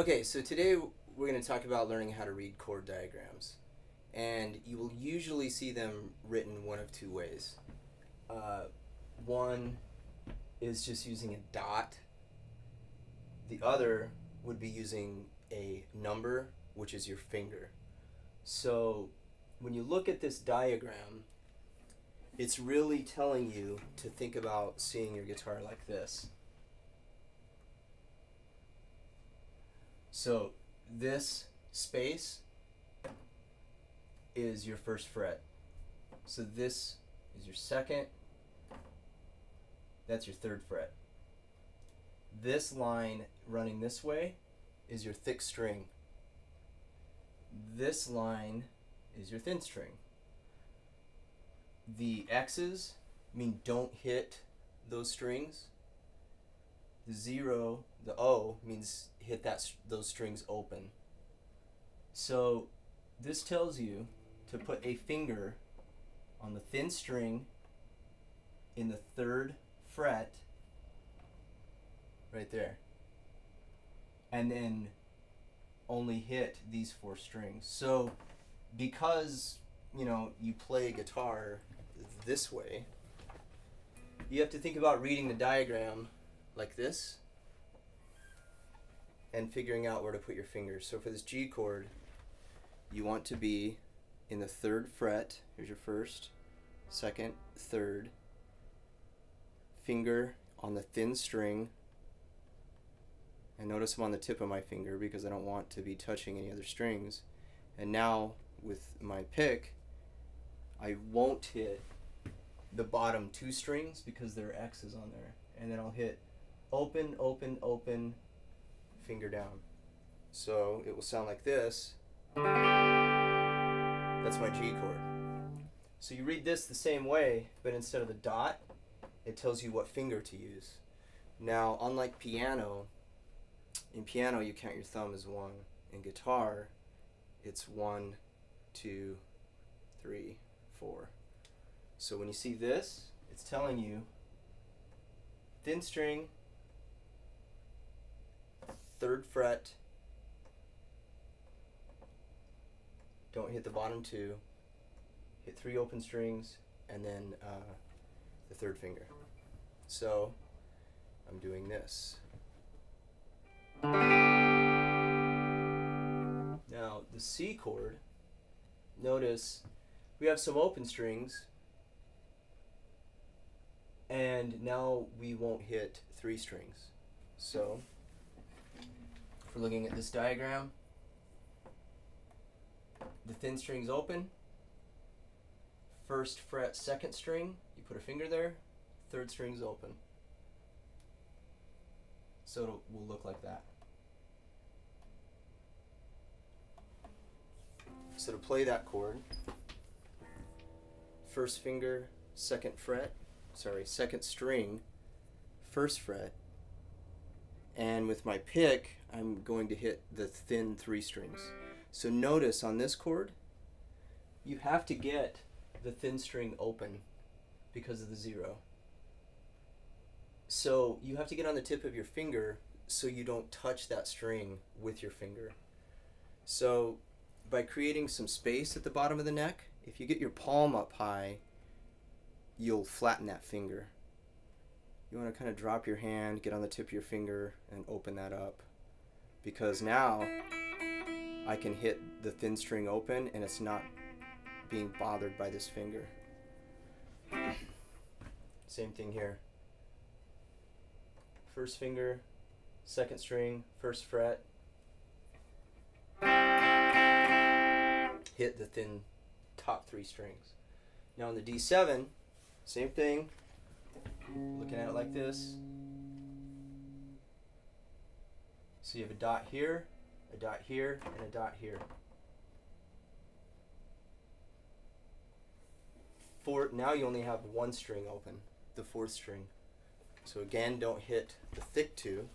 Okay, so today we're going to talk about learning how to read chord diagrams. And you will usually see them written one of two ways. One is just using a dot. The other would be using a number, which is your finger. So when you look at this diagram, it's really telling you to think about seeing your guitar like this. So this space is your first fret. So this is your second. That's your third fret. This line running this way is your thick string. This line is your thin string. The X's mean don't hit those strings. The 0, the O, means hit those strings open. So this tells you to put a finger on the thin string in the third fret right there, and then only hit these 4 strings. So because you play guitar this way, you have to think about reading the diagram like this and figuring out where to put your fingers. So for this G chord, you want to be in the third fret. Here's your first, second, third. Finger on the thin string. And notice I'm on the tip of my finger because I don't want to be touching any other strings. And now with my pick, I won't hit the bottom 2 strings because there are X's on there. And then I'll hit open, open, open, finger down. So it will sound like this. That's my G chord. So you read this the same way, but instead of the dot, it tells you what finger to use. Now, unlike piano, in piano you count your thumb as 1. In guitar, it's 1, 2, 3, 4. So when you see this, it's telling you thin string, third fret, don't hit the bottom 2, hit 3 open strings, and then the third finger. So I'm doing this. Now the C chord, notice we have some open strings, and now we won't hit 3 strings. So if we're looking at this diagram, the thin string's open, first fret, second string, you put a finger there, third string's open. So it will look like that. So to play that chord, first finger, second string, first fret, and with my pick, I'm going to hit the thin 3 strings. So notice on this chord, you have to get the thin string open because of the 0. So you have to get on the tip of your finger so you don't touch that string with your finger. So by creating some space at the bottom of the neck, if you get your palm up high, you'll flatten that finger. You want to kind of drop your hand, get on the tip of your finger, and open that up. Because now I can hit the thin string open and it's not being bothered by this finger. Same thing here. First finger, second string, first fret. Hit the thin top 3 strings. Now on the D7, same thing. Looking at it like this. So you have a dot here, a dot here, and a dot here. Now you only have 1 string open, the 4th string. So again, don't hit the thick 2.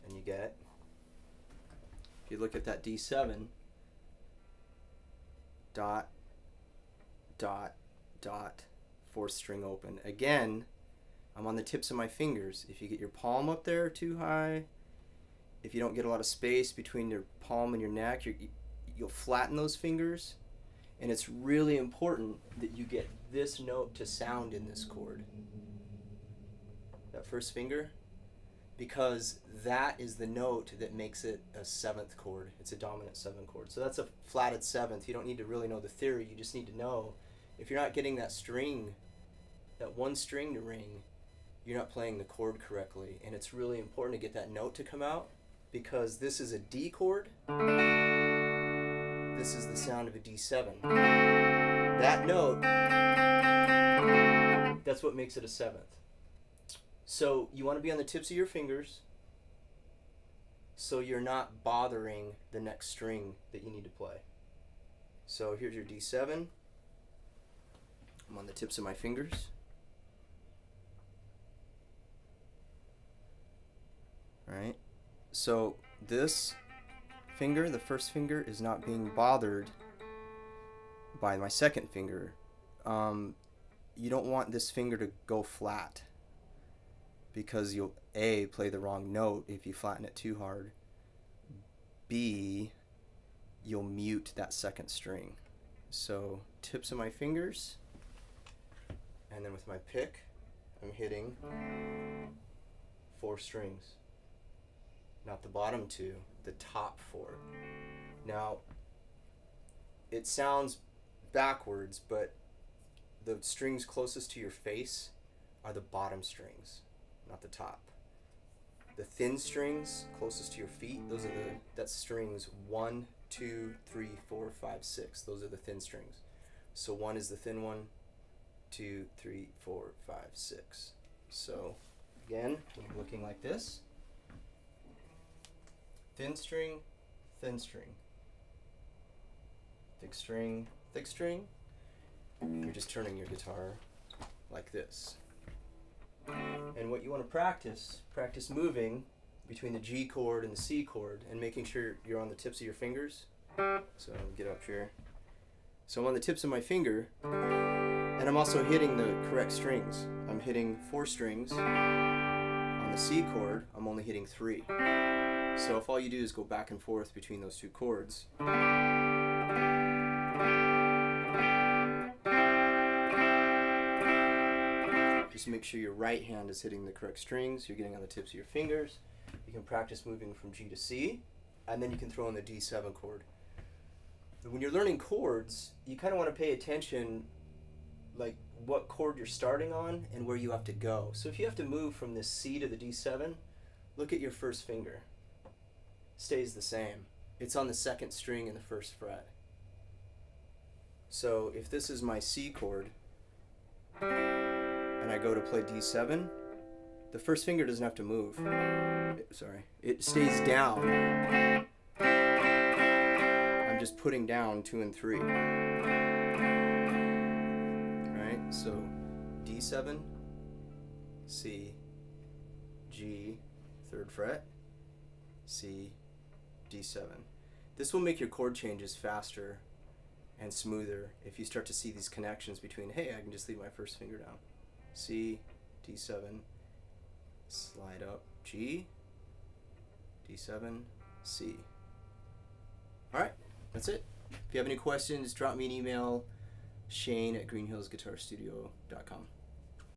And you get, if you look at that D7, dot, dot, dot, 4th string open. Again, I'm on the tips of my fingers. If you get your palm up there too high, if you don't get a lot of space between your palm and your neck, you'll flatten those fingers. And it's really important that you get this note to sound in this chord. That first finger, because that is the note that makes it a 7th chord. It's a dominant 7 chord. So that's a flatted 7th. You don't need to really know the theory. You just need to know if you're not getting that string, that one string to ring, you're not playing the chord correctly. And it's really important to get that note to come out, because this is a D chord. This is the sound of a D7. That note, that's what makes it a 7th. So you want to be on the tips of your fingers so you're not bothering the next string that you need to play. So here's your D7. I'm on the tips of my fingers. Alright, so this finger, the first finger, is not being bothered by my second finger. You don't want this finger to go flat, because you'll A, play the wrong note if you flatten it too hard. B, you'll mute that second string. So tips of my fingers, and then with my pick, I'm hitting 4 strings. Not the bottom 2, the top 4. Now, it sounds backwards, but the strings closest to your face are the bottom strings, not the top. The thin strings closest to your feet, that's strings 1, 2, 3, 4, 5, 6. Those are the thin strings. So 1 is the thin one, 2, 3, 4, 5, 6. So again, I'm looking like this. Thin string, thin string. Thick string, thick string. You're just turning your guitar like this. And what you want to practice moving between the G chord and the C chord, and making sure you're on the tips of your fingers. So get up here. So I'm on the tips of my finger, and I'm also hitting the correct strings. I'm hitting 4 strings. On the C chord, I'm only hitting 3. So if all you do is go back and forth between those 2 chords, just make sure your right hand is hitting the correct strings. You're getting on the tips of your fingers. You can practice moving from G to C, and then you can throw in the D7 chord. When you're learning chords, you kind of want to pay attention, like what chord you're starting on and where you have to go. So if you have to move from this C to the D7, look at your first finger. Stays the same. It's on the 2nd string in the 1st fret. So if this is my C chord and I go to play D7, the first finger doesn't have to move. It stays down. I'm just putting down 2 and 3. Alright, so D7, C, G, 3rd fret, C, D7. This will make your chord changes faster and smoother if you start to see these connections between, hey, I can just leave my first finger down. C, D7, slide up, G, D7, C. Alright, that's it. If you have any questions, drop me an email, Shane@greenhillsguitarstudio.com.